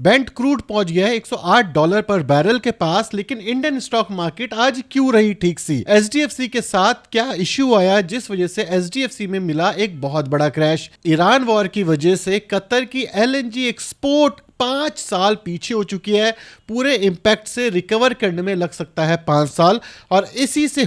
Bent crude पहुंच गया है $108 पर बैरल के पास। लेकिन इंडियन स्टॉक मार्केट आज क्यों रही ठीक सी? एचडीएफसी के साथ क्या इश्यू आया जिस वजह से एचडीएफसी में मिला एक बहुत बड़ा क्रैश? ईरान वॉर की वजह से कतर की एलएनजी एक्सपोर्ट 5 साल पीछे हो चुकी है। पूरे इंपैक्ट से रिकवर करने में लग सकता है 5 साल, और इसी से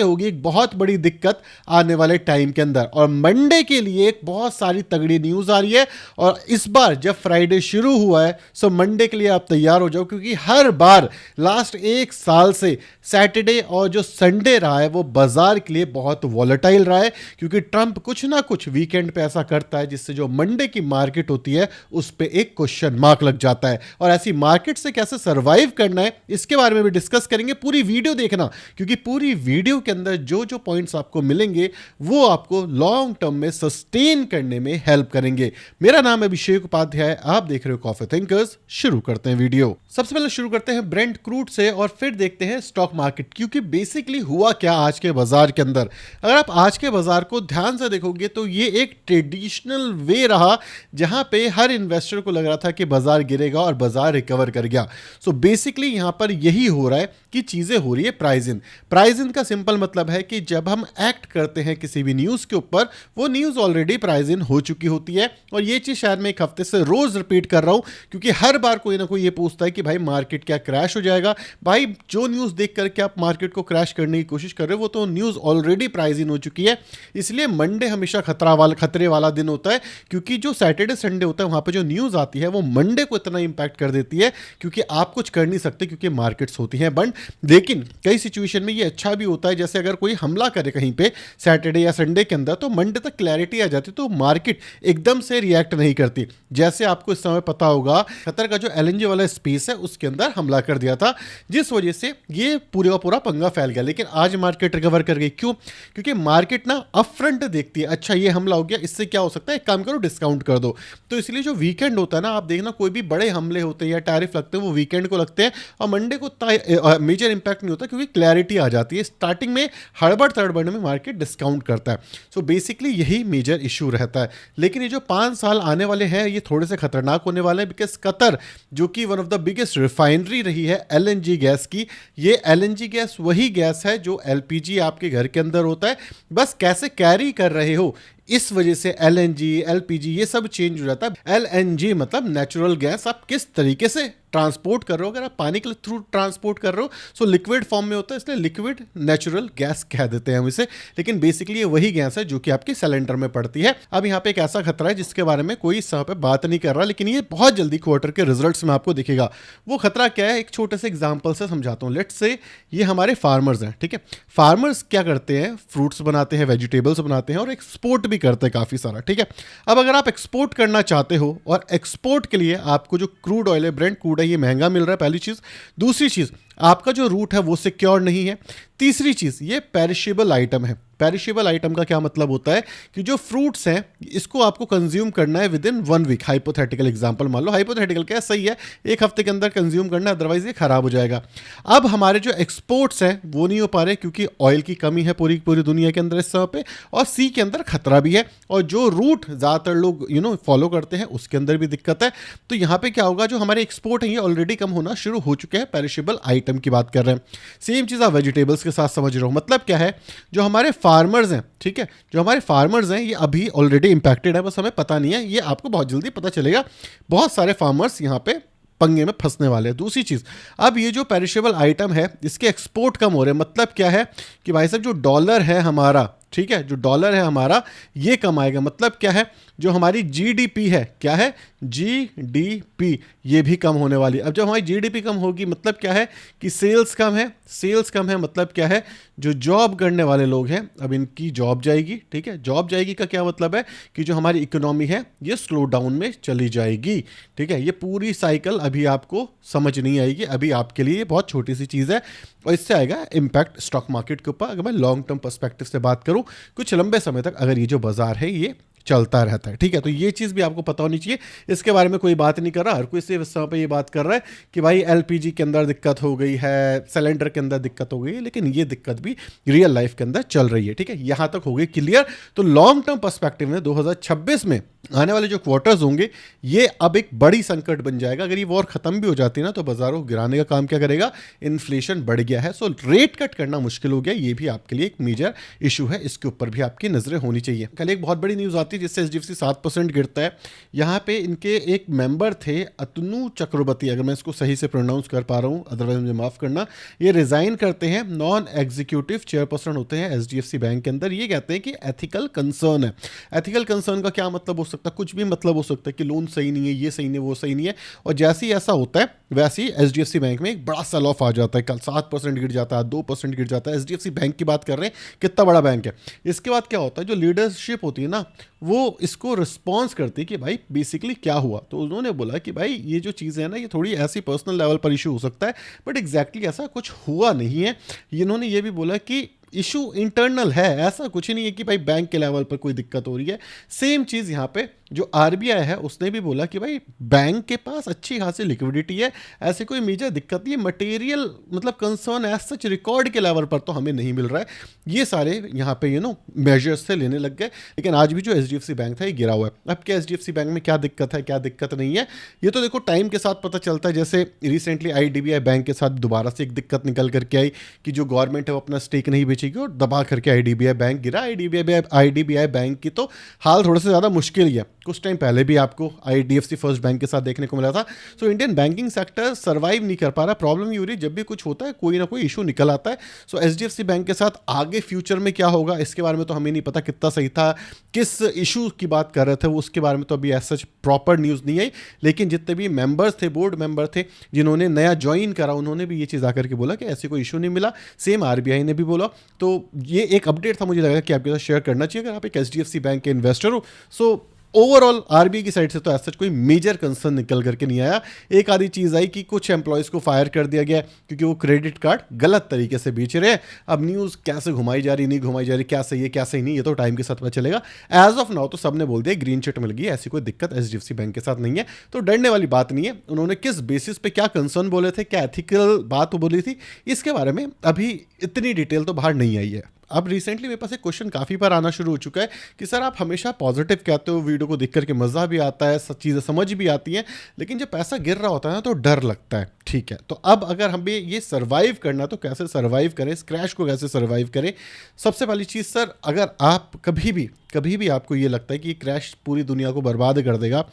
होगी एक बहुत बड़ी दिक्कत आने वाले टाइम के अंदर। और मंडे के लिए एक बहुत सारी तगड़ी न्यूज़ आ रही है, और इस बार जब फ्राइडे शुरू हुआ है सो मंडे के लिए आप तैयार हो जाओ, क्योंकि हर बार लास्ट 1 साल से सैटरडे और जो संडे रहा है वो बाजार के लिए बहुत वॉलेटाइल रहा है, क्योंकि ट्रंप कुछ ना कुछ वीकेंड पे ऐसा करता है जिससे जो मंडे की मार्केट होती है उस पे एक क्वेश्चन मार्क लग जाता है। और ऐसी मार्केट से कैसे सर्वाइव करना है इसके बारे में भी डिस्कस करेंगे। पूरी वीडियो देखना, क्योंकि पूरी वीडियो के अंदर जो जो पॉइंट्स आपको मिलेंगे वो आपको लॉन्ग टर्म में सस्टेन करने में हेल्प करेंगे। मेरा नाम है अभिषेक उपाध्याय, आप देख रहे हो कॉफी थिंकर्स। शुरू करते हैं वीडियो। सबसे पहले शुरू करते हैं ब्रेंट क्रूड से और फिर देखते हैं स्टॉक मार्केट, क्योंकि बेसिकली हुआ क्या आज के बाजार के अंदर। अगर आप आज के बाजार को ध्यान से देखोगे तो ये एक ट्रेडिशनल वे रहा जहां पे हर इन्वेस्टर को लग रहा था कि बाजार गिरेगा और बाजार रिकवर कर गया। सो बेसिकली यहां पर यही हो रहा है कि चीजें हो रही है प्राइस इन। प्राइस इन का सिंपल मतलब है कि जब हम एक्ट करते हैं किसी भी न्यूज के ऊपर, वो न्यूज ऑलरेडी प्राइस इन हो चुकी होती है। और ये चीज शायद मैं एक हफ्ते से रोज रिपीट कर रहा हूं, क्योंकि हर बार कोई ना कोई ये पूछता है कि भाई मार्केट क्या क्रैश हो जाएगा? भाई जो न्यूज देख करके आप मार्केट को क्रैश करने की कोशिश कर रहे हो वो तो न्यूज ऑलरेडी प्राइस इन हो चुकी है। इसलिए मंडे हमेशा खतरे वाला दिन होता है, क्योंकि जो सैटरडे संडे होता है वहां पर जो न्यूज आती है वो मंडे को इतना इंपैक्ट कर देती है, क्योंकि आप कुछ कर नहीं सकते, क्योंकि मार्केट्स होती हैं बंद। लेकिन कई सिचुएशन में ये अच्छा भी होता है, जैसे अगर कोई हमला करे कहीं पे सैटरडे या संडे के अंदर तो मंडे तक क्लैरिटी आ जाती है, तो मार्केट एकदम से रिएक्ट नहीं करती। जैसे आपको इस समय पता होगा कतर का जो एलएनजी वाला स्पेस है उसके अंदर हमला कर दिया था, जिस वजह से ये पूरा पूरा पंगा फैल गया। लेकिन आज मार्केट रिकवर कर गई। क्यों? क्योंकि मार्केट ना अपफ्रंट देखती है, अच्छा ये हमला हो गया, इससे क्या हो सकता है, एक काम करो डिस्काउंट कर दो। तो इसलिए जो वीकेंड होता है ना, आप देखना कोई भी बड़े हमले होते हैं या टैरिफ लगते हैं वो वीकेंड को लगते हैं, और मंडे को मेजर इंपैक्ट नहीं होता, क्योंकि क्लैरिटी आ जाती है। स्टार्टिंग में हड़बड़ तड़बड़ में मार्केट डिस्काउंट करता है। सो बेसिकली यही मेजर इशू रहता है। लेकिन ये जो 5 साल आने वाले हैं ये थोड़े से खतरनाक होने वाले हैं, बिकॉज कतर जो कि one of the biggest refinery रही है एलएनजी गैस की, ये एलएनजी गैस वही गैस है जो एलपीजी आपके घर के अंदर होता है, बस कैसे कैरी कर रहे हो इस वजह से एलएनजी एलपीजी ये सब चेंज हो जाता है। एलएनजी मतलब नेचुरल गैस, आप किस तरीके से ट्रांसपोर्ट कर रहे हो। अगर आप पानी के थ्रू ट्रांसपोर्ट कर रहे हो सो लिक्विड फॉर्म में होता है, इसलिए लिक्विड नेचुरल गैस कह देते हैं हम इसे। लेकिन बेसिकली ये वही गैस है जो कि आपके सिलेंडर में पड़ती है। अब यहाँ पे एक ऐसा खतरा है जिसके बारे में कोई इस समय पे बात नहीं कर रहा, लेकिन ये बहुत जल्दी क्वार्टर के रिजल्ट्स में आपको दिखेगा। वो खतरा क्या है, एक छोटे से एग्जाम्पल से समझाता हूँ। लेट्स से ये हमारे फार्मर्स हैं, ठीक है। फार्मर्स क्या करते हैं, फ्रूट्स बनाते हैं, वेजिटेबल्स बनाते हैं और एक्सपोर्ट भी करते हैं काफ़ी सारा, ठीक है। अब अगर आप एक्सपोर्ट करना चाहते हो और एक्सपोर्ट के लिए आपको जो क्रूड ऑयल है, ब्रेंट क्रूड है, ये महंगा मिल रहा है, पहली चीज़। दूसरी चीज़, आपका जो रूट है वो सिक्योर नहीं है। तीसरी चीज़, ये पेरिशेबल आइटम है। पेरिशेबल आइटम का क्या मतलब होता है कि जो फ्रूट्स हैं इसको आपको कंज्यूम करना है within 1 week. Hypothetical example मान लो, हाइपोथेटिकल क्या सही है, 1 हफ्ते के अंदर कंज्यूम करना है, अदरवाइज ये खराब हो जाएगा। अब हमारे जो एक्सपोर्ट्स हैं वो नहीं हो पा रहे, क्योंकि ऑयल की कमी है पूरी दुनिया के अंदर इस समय पे, और सी के अंदर खतरा भी है, और जो रूट ज़्यादातर लोग फॉलो करते हैं उसके अंदर भी दिक्कत है। तो यहाँ पे क्या होगा, जो हमारे एक्सपोर्ट हैं ये ऑलरेडी कम होना शुरू हो चुके हैं। पेरिशेबल आइटम की बात कर रहे हैं। सेम चीज़ आप वेजिटेबल्स के साथ समझ रहे हो। मतलब क्या है, जो हमारे फार्मर्स हैं, ठीक है, जो हमारे फार्मर्स हैं ये अभी ऑलरेडी इंपैक्टेड है, बस हमें पता नहीं है। ये आपको बहुत जल्दी पता चलेगा। बहुत सारे फार्मर्स यहाँ पे पंगे में फंसने वाले हैं। दूसरी चीज़, अब ये जो पेरिशेबल आइटम है इसके एक्सपोर्ट कम हो रहे हैं। मतलब क्या है कि भाई साहब जो डॉलर है हमारा, ठीक है, जो डॉलर है हमारा ये कम आएगा। मतलब क्या है, जो हमारी जीडीपी है, क्या है, जीडीपी, ये भी कम होने वाली है। अब जब हमारी जीडीपी कम होगी मतलब क्या है कि सेल्स कम है। सेल्स कम है मतलब क्या है, जो जॉब करने वाले लोग हैं अब इनकी जॉब जाएगी, ठीक है। जॉब जाएगी का क्या मतलब है कि जो हमारी इकोनॉमी है ये स्लो डाउन में चली जाएगी, ठीक है। ये पूरी साइकिल अभी आपको समझ नहीं आएगी, अभी आपके लिए ये बहुत छोटी सी चीज़ है, और इससे आएगा इम्पैक्ट स्टॉक मार्केट के ऊपर। अगर मैं लॉन्ग टर्म पर्सपेक्टिव से बात करूं, कुछ लंबे समय तक अगर ये जो बाजार है ये चलता रहता है। ठीक है, तो ये चीज़ भी आपको पता होनी चाहिए। इसके बारे में कोई बात नहीं कर रहा, हर कोई सिर्फ इस समय पे ये बात कर रहा है कि भाई एलपीजी के अंदर दिक्कत हो गई है, सिलेंडर के अंदर दिक्कत हो गई है, लेकिन ये दिक्कत भी रियल लाइफ के अंदर चल रही है। ठीक है, यहाँ तक हो गई क्लियर। तो लॉन्ग टर्म पर्सपेक्टिव में 2026 में आने वाले जो क्वार्टर्स होंगे ये अब एक बड़ी संकट बन जाएगा। अगर ये वॉर खत्म भी हो जाती है ना, तो बाजारों को गिराने का काम क्या करेगा, इन्फ्लेशन बढ़ गया है, सो रेट कट करना मुश्किल हो गया। ये भी आपके लिए एक मेजर इशू है, इसके ऊपर भी आपकी नजरें होनी चाहिए। कल एक बहुत बड़ी न्यूज आती है जिससे एचडीएफसी 7% गिरता है। यहाँ पे इनके एक मेंबर थे अतनु चक्रवर्ती, अगर मैं इसको सही से प्रोनाउंस कर पा रहा हूँ, अदरवाइज मुझे माफ करना, ये रिजाइन करते हैं, नॉन एग्जीक्यूटिव चेयरपर्सन होते हैं एचडीएफसी बैंक के अंदर। ये कहते हैं कि एथिकल कंसर्न है। एथिकल कंसर्न का क्या मतलब हो सकता है, कुछ भी मतलब हो सकता है कि लोन सही नहीं है, ये सही नहीं है, वो सही नहीं है, और जैसे ही ऐसा होता है वैसे ही एचडीएफसी बैंक में एक बड़ा सेल ऑफ आ जाता है। कल 7% गिर जाता है, 2% गिर जाता है। एचडीएफसी बैंक की बात कर रहे हैं, कितना बड़ा बैंक है। इसके बाद क्या होता है, जो लीडरशिप होती है ना, वो इसको रिस्पॉन्स करती है कि भाई बेसिकली क्या हुआ। तो उन्होंने बोला कि भाई ये जो चीज़ें हैं ना, ये थोड़ी ऐसी पर्सनल लेवल पर इशू हो सकता है, बट एग्जैक्टली ऐसा कुछ हुआ नहीं है। इन्होंने ये भी बोला कि इशू इंटरनल है, ऐसा कुछ नहीं है कि भाई बैंक के लेवल पर कोई दिक्कत हो रही है। सेम चीज़ यहाँ पे जो आरबीआई है उसने भी बोला कि भाई बैंक के पास अच्छी खासी लिक्विडिटी है, ऐसी कोई मेजर दिक्कत नहीं है। मटेरियल मतलब कंसर्न एज सच रिकॉर्ड के लेवल पर तो हमें नहीं मिल रहा है। ये सारे यहाँ पे मेजर्स से लेने लग गए। लेकिन आज भी जो एचडीएफसी बैंक था ये गिरा हुआ है। अब क्या एचडीएफसी बैंक में क्या दिक्कत है, क्या दिक्कत नहीं है, ये तो देखो टाइम के साथ पता चलता है। जैसे रिसेंटली आईडीबीआई बैंक के साथ दोबारा से एक दिक्कत निकल करके आई कि जो गवर्नमेंट है वो अपना स्टेक नहीं बेचेगी और दबा करके आईडीबीआई बैंक गिरा। आईडीबीआई बैंक की तो हाल थोड़ा सा ज़्यादा मुश्किल ही है। कुछ टाइम पहले भी आपको आईडीएफसी फर्स्ट बैंक के साथ देखने को मिला था। So Indian banking sector survive नहीं कर पा रहा। प्रॉब्लम ये हो रही है, जब भी कुछ होता है कोई ना कोई इशू निकल आता है। सो एचडीएफसी बैंक के साथ आगे फ्यूचर में क्या होगा इसके बारे में तो हमें नहीं पता, कितना सही था, किस इशू की बात कर रहे थे वो, उसके बारे में तो अभी ऐसा प्रॉपर न्यूज़ नहीं आई। लेकिन जितने भी मेंबर्स थे, बोर्ड मेंबर थे जिन्होंने नया ज्वाइन करा, उन्होंने भी ये चीज़ आकर के बोला कि ऐसे कोई इशू नहीं मिला। सेम आरबीआई ने भी बोला। तो ये एक अपडेट था, मुझे लगा कि आपके साथ शेयर करना चाहिए अगर आप एक एचडीएफसी बैंक के इन्वेस्टर हो। सो ओवरऑल आरबीआई की साइड से तो ऐसा कोई मेजर कंसर्न निकल करके नहीं आया। एक आधी चीज़ आई कि कुछ एम्प्लॉयज़ को फायर कर दिया गया क्योंकि वो क्रेडिट कार्ड गलत तरीके से बेच रहे हैं। अब न्यूज़ कैसे घुमाई जा रही, नहीं घुमाई जा रही, क्या सही है क्या सही नहीं, ये तो टाइम के साथ पता चलेगा। एज ऑफ नाउ तो सबने बोल दिया ग्रीन चिट मिल गई, ऐसी कोई दिक्कत एचडीएफसी बैंक के साथ नहीं है, तो डरने वाली बात नहीं है। उन्होंने किस बेसिस पे क्या कंसर्न बोले थे, क्या एथिकल बात बोली थी, इसके बारे में अभी इतनी डिटेल तो बाहर नहीं आई है। अब रिसेंटली मेरे पास एक क्वेश्चन काफ़ी बार आना शुरू हो चुका है कि सर आप हमेशा पॉजिटिव कहते हो, वीडियो को देख करके मज़ा भी आता है, सब चीज़ें समझ भी आती हैं, लेकिन जब पैसा गिर रहा होता है ना तो डर लगता है। ठीक है, तो अब अगर हमें ये सर्वाइव करना तो कैसे सर्वाइव करें, इस क्रैश को कैसे सर्वाइव करें। सबसे पहली चीज़ सर, अगर आप कभी भी आपको ये लगता है कि ये क्रैश पूरी दुनिया को बर्बाद कर देगा,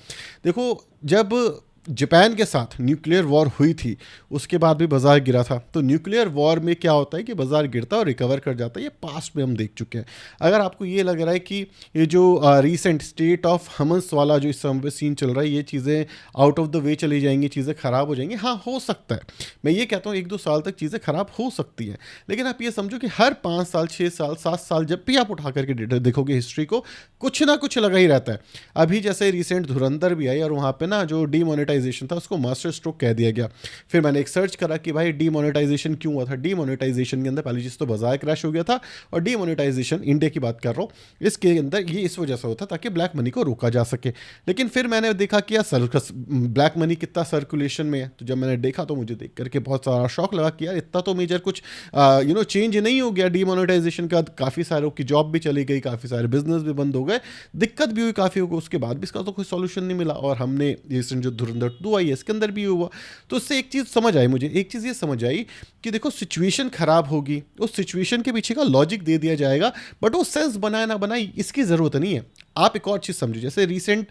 देखो जब जापान के साथ न्यूक्लियर वॉर हुई थी उसके बाद भी बाजार गिरा था। तो न्यूक्लियर वॉर में क्या होता है कि बाजार गिरता है और रिकवर कर जाता है, ये पास्ट में हम देख चुके हैं। अगर आपको ये लग रहा है कि ये जो रीसेंट स्टेट ऑफ हमस वाला जो इस समय सीन चल रहा है, ये चीज़ें आउट ऑफ द वे चली जाएंगी, चीज़ें ख़राब हो जाएंगी, हाँ हो सकता है। मैं ये कहता हूँ 1-2 साल तक चीज़ें ख़राब हो सकती हैं, लेकिन आप ये समझो कि हर 5 साल 6 साल 7 साल जब भी आप उठा करके डेटा देखोगे हिस्ट्री को, कुछ ना कुछ लगा ही रहता है। अभी जैसे रिसेंट धुरंधर भी आई और वहाँ पे ना जो डीमोनेटाइजेशन था उसको मास्टर स्ट्रोक कह दिया गया। फिर मैंने एक सर्च करा कि भाई डीमोनेटाइजेशन क्यों हुआ था। डीमोनेटाइजेशन के अंदर पहली चीज़ तो बाजार क्रैश हो गया था, और डीमोनेटाइजेशन इंडिया की बात कर रहा हूँ, इसके अंदर ये इस वजह से होता ताकि ब्लैक मनी को रोका जा सके। लेकिन फिर मैंने देखा कि यार ब्लैक मनी कितना सर्कुलेशन में है, तो जब मैंने देखा तो मुझे देख करके बहुत सारा शौक लगा कि यार इतना तो मेजर कुछ चेंज नहीं हो गया डीमोनेटाइजेशन का। काफ़ी सारों की जॉब भी चली गई, काफ़ी सारे बिजनेस भी बंद हो गए, दिक्कत भी हुई काफ़ी होगी, उसके बाद भी इसका तो कोई सॉल्यूशन नहीं मिला। और हमने रिसेंट जो धुरंधर 2 आई इसके अंदर भी हुआ। तो उससे एक चीज़ समझ आई, मुझे एक चीज़ ये समझ आई कि देखो सिचुएशन खराब होगी, उस सिचुएशन के पीछे का लॉजिक दे दिया जाएगा, बट वो सेंस बनाए ना बनाए इसकी ज़रूरत नहीं है। आप एक और चीज़ समझो, जैसे रिसेंट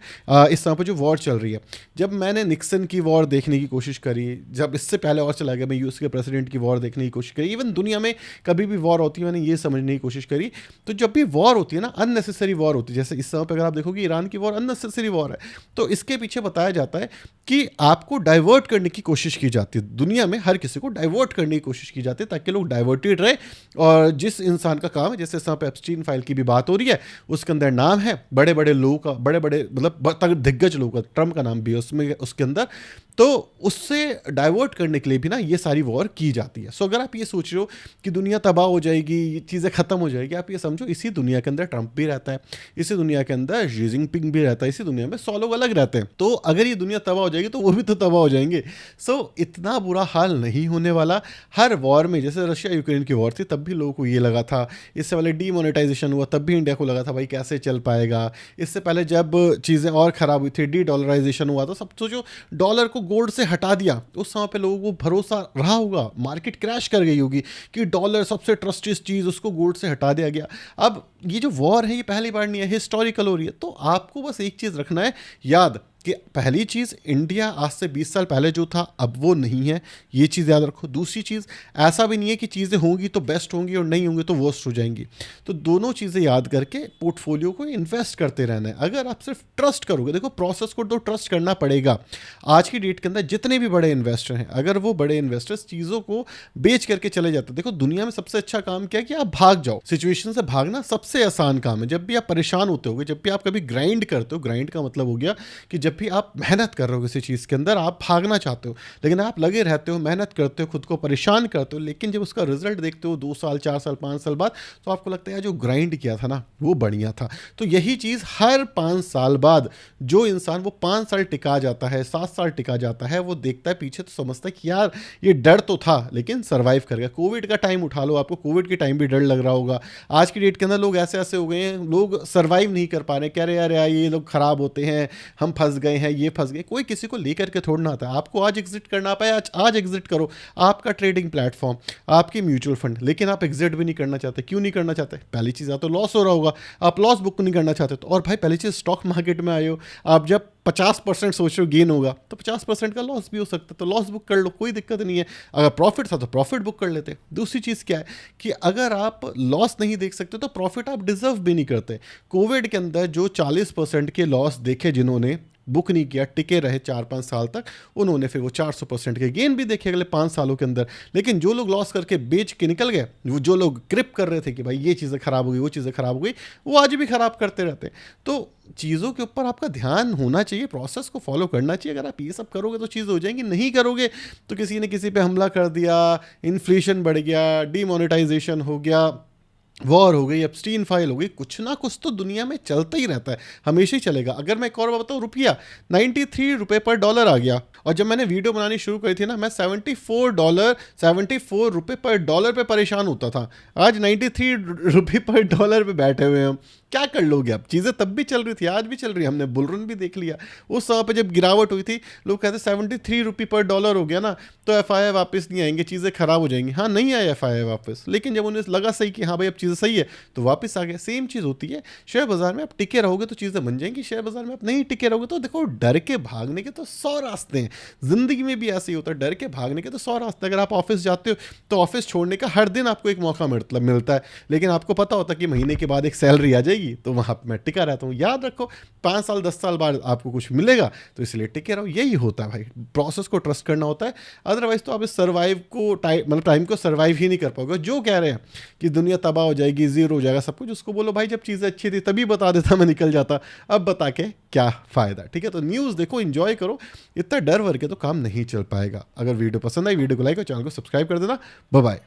इस समय पर जो वॉर चल रही है, जब मैंने निक्सन की वॉर देखने की कोशिश करी, जब इससे पहले और चला गया मैं यूएस के प्रेसिडेंट की वॉर देखने की कोशिश करी, इवन दुनिया में कभी भी वॉर होती है मैंने ये समझने की कोशिश करी, तो जब भी वॉर होती है ना अननेसेसरी वॉर होती है। जैसे इस समय पर अगर आप देखोगे ईरान की वॉर अननेसेसरी वॉर है, तो इसके पीछे बताया जाता है कि आपको डाइवर्ट करने की कोशिश की जाती है। दुनिया में हर किसी को डाइवर्ट करने की कोशिश की जाती है ताकि लोग डाइवर्टेड रहे, और जिस इंसान का काम है, जैसे इस समय पर एप्स्टीन फाइल की भी बात हो रही है, उसके अंदर नाम है बड़े बड़े लोगों का, बड़े बड़े मतलब दिग्गज लोगों का, ट्रम्प का नाम भी है उसमें उसके अंदर, तो उससे डाइवर्ट करने के लिए भी ना ये सारी वॉर की जाती है। सो अगर आप ये सोच रहे हो कि दुनिया तबाह हो जाएगी, ये चीज़ें ख़त्म हो जाएगी, आप ये समझो इसी दुनिया के अंदर ट्रम्प भी रहता है, इसी दुनिया के अंदर शी जिनपिंग भी रहता है, इसी दुनिया में 100 लोग अलग रहते हैं। तो अगर ये दुनिया तबाह हो जाएगी तो वो भी तो तबाह हो जाएंगे। सो इतना बुरा हाल नहीं होने वाला। हर वॉर में, जैसे रशिया यूक्रेन की वॉर थी तब भी लोगों को ये लगा था, इससे पहले डीमोनेटाइजेशन हुआ तब भी इंडिया को लगा था भाई कैसे चल पाएगा, इससे पहले जब चीज़ें और ख़राब हुई थी, डी डॉलराइजेशन हुआ था, सब सोचो डॉलर को गोल्ड से हटा दिया, उस समय पे लोगों को भरोसा रहा होगा, मार्केट क्रैश कर गई होगी कि डॉलर सबसे ट्रस्टेड चीज़, उसको गोल्ड से हटा दिया गया। अब ये जो वॉर है ये पहली बार नहीं है, हिस्टोरिकल हो रही है। तो आपको बस एक चीज़ रखना है याद कि पहली चीज़, इंडिया आज से 20 साल पहले जो था अब वो नहीं है, ये चीज़ याद रखो। दूसरी चीज़, ऐसा भी नहीं है कि चीज़ें होंगी तो बेस्ट होंगी और नहीं होंगी तो वर्स्ट हो जाएंगी। तो दोनों चीज़ें याद करके पोर्टफोलियो को इन्वेस्ट करते रहना है। अगर आप सिर्फ ट्रस्ट करोगे, देखो प्रोसेस को तो ट्रस्ट करना पड़ेगा। आज की डेट के अंदर जितने भी बड़े इन्वेस्टर हैं, अगर वो बड़े इन्वेस्टर्स चीज़ों को बेच करके चले जाते हैं, देखो दुनिया में सबसे अच्छा काम क्या है कि आप भाग जाओ। सिचुएशन से भागना सबसे आसान काम है। जब भी आप परेशान होते होगे, जब भी आप कभी ग्राइंड करते हो, ग्राइंड का मतलब हो गया कि जब भी आप मेहनत कर रहे हो किसी चीज़ के अंदर, आप भागना चाहते हो लेकिन आप लगे रहते हो, मेहनत करते हो, खुद को परेशान करते हो, लेकिन जब उसका रिजल्ट देखते हो 2 साल 4 साल 5 साल बाद, तो आपको लगता है यार जो ग्राइंड किया था ना वो बढ़िया था। तो यही चीज़ हर 5 साल बाद जो इंसान वो 5 साल टिका जाता है, 7 साल टिका जाता है, वो देखता है पीछे तो समझता है कि यार ये डर तो था लेकिन सर्वाइव कर गया। कोविड का टाइम उठा लो, आपको कोविड के टाइम भी डर लग रहा होगा। आज की डेट के अंदर लोग ऐसे ऐसे हो गए हैं, लोग सर्वाइव नहीं कर पा रहे, कह रहे यार ये लोग खराब होते हैं, हम फंस गए हैं, ये फंस गए। कोई किसी को लेकर के थोड़ा ना आता है। आपको आज एग्जिट करना पाए, आज एग्जिट करो। आपका ट्रेडिंग प्लेटफॉर्म, आपकी म्यूचुअल फंड, लेकिन आप एग्जिट भी नहीं करना चाहते। क्यों नहीं करना चाहते? पहली चीज़, या तो लॉस हो रहा होगा, आप लॉस बुक नहीं करना चाहते। तो और भाई पहली चीज़, स्टॉक मार्केट में आए हो, आप जब 50% सोच रहे हो गेन होगा तो 50% का लॉस भी हो सकता है, तो लॉस बुक कर लो, कोई दिक्कत नहीं है। अगर प्रॉफिट था तो प्रॉफिट बुक कर लेते। दूसरी चीज़ क्या है कि अगर आप लॉस नहीं देख सकते तो प्रॉफिट आप डिजर्व भी नहीं करते। कोविड के अंदर जो 40% के लॉस देखे, जिन्होंने बुक नहीं किया, टिके रहे 4-5 साल तक, उन्होंने फिर वो 400% के गेन भी देखे अगले 5 सालों के अंदर। लेकिन जो लोग लॉस करके बेच के निकल गए, वो जो लोग क्रिप कर रहे थे कि भाई ये चीज़ें खराब हो गई, वो चीज़ें खराब हो गई, वो आज भी खराब करते रहते हैं। तो चीज़ों के ऊपर आपका ध्यान होना चाहिए, प्रोसेस को फॉलो करना चाहिए। अगर आप ये सब करोगे तो चीज़ हो जाएंगी, नहीं करोगे तो किसी ने किसी पे हमला कर दिया, इन्फ्लेशन बढ़ गया, डीमोनेटाइजेशन हो गया, वॉर हो गई, एप्स्टीन फाइल हो गई, कुछ ना कुछ तो दुनिया में चलता ही रहता है, हमेशा ही चलेगा। अगर मैं एक और बात बताऊँ, रुपया 93 रुपये पर डॉलर आ गया, और जब मैंने वीडियो बनानी शुरू करी थी ना, मैं 74 रुपये पर डॉलर पे परेशान होता था। आज 93 रुपये पर डॉलर पे बैठे हुए हम, क्या कर लोगे? अब चीज़ें तब भी चल रही थी, आज भी चल रही है, हमने बुल रन भी देख लिया। उस समय पे जब गिरावट हुई थी, लोग कहते 73 रुपये पर डॉलर हो गया ना तो एफआईआई वापस नहीं आएंगे, चीज़ें खराब हो जाएंगी। हाँ, नहीं आए एफआईआई वापस, लेकिन जब उन्हें लगा सही कि हाँ भाई अब चीज़ें सही है तो वापस आ गए। सेम चीज़ होती है शेयर बाजार में, आप टिके रहोगे तो चीज़ें बन जाएंगी, शेयर बाजार में आप नहीं टिके रहोगे तो देखो, डर के भागने के तो 100 रास्ते हैं। जिंदगी में भी ऐसे ही होता है, डर के भागने के तो 100 रास्ते। अगर आप ऑफिस जाते हो तो ऑफिस छोड़ने का हर दिन आपको एक मौका मिलता है, लेकिन आपको पता होता है कि महीने के बाद एक सैलरी आ जाएगी, तो वहाँ मैं टिका रहता हूँ। याद रखो, 5 साल 10 साल बाद आपको कुछ मिलेगा, तो इसलिए टिके रहो। यही होता है भाई, प्रोसेस को ट्रस्ट करना होता है। अदरवाइज तो आप इस सर्वाइव को टाइम को सर्वाइव ही नहीं कर पाओगे। जो कह रहे हैं कि दुनिया तबाह हो जाएगी, जीरो हो जाएगा सब कुछ, उसको बोलो भाई जब चीज़ें अच्छी थी तभी बता देता, मैं निकल जाता, अब बता के क्या फ़ायदा? ठीक है, तो न्यूज़ देखो, एंजॉय करो, इतना डर वर के तो काम नहीं चल पाएगा। अगर वीडियो पसंद आई, वीडियो को लाइक और चैनल को सब्सक्राइब कर देना। Bye bye.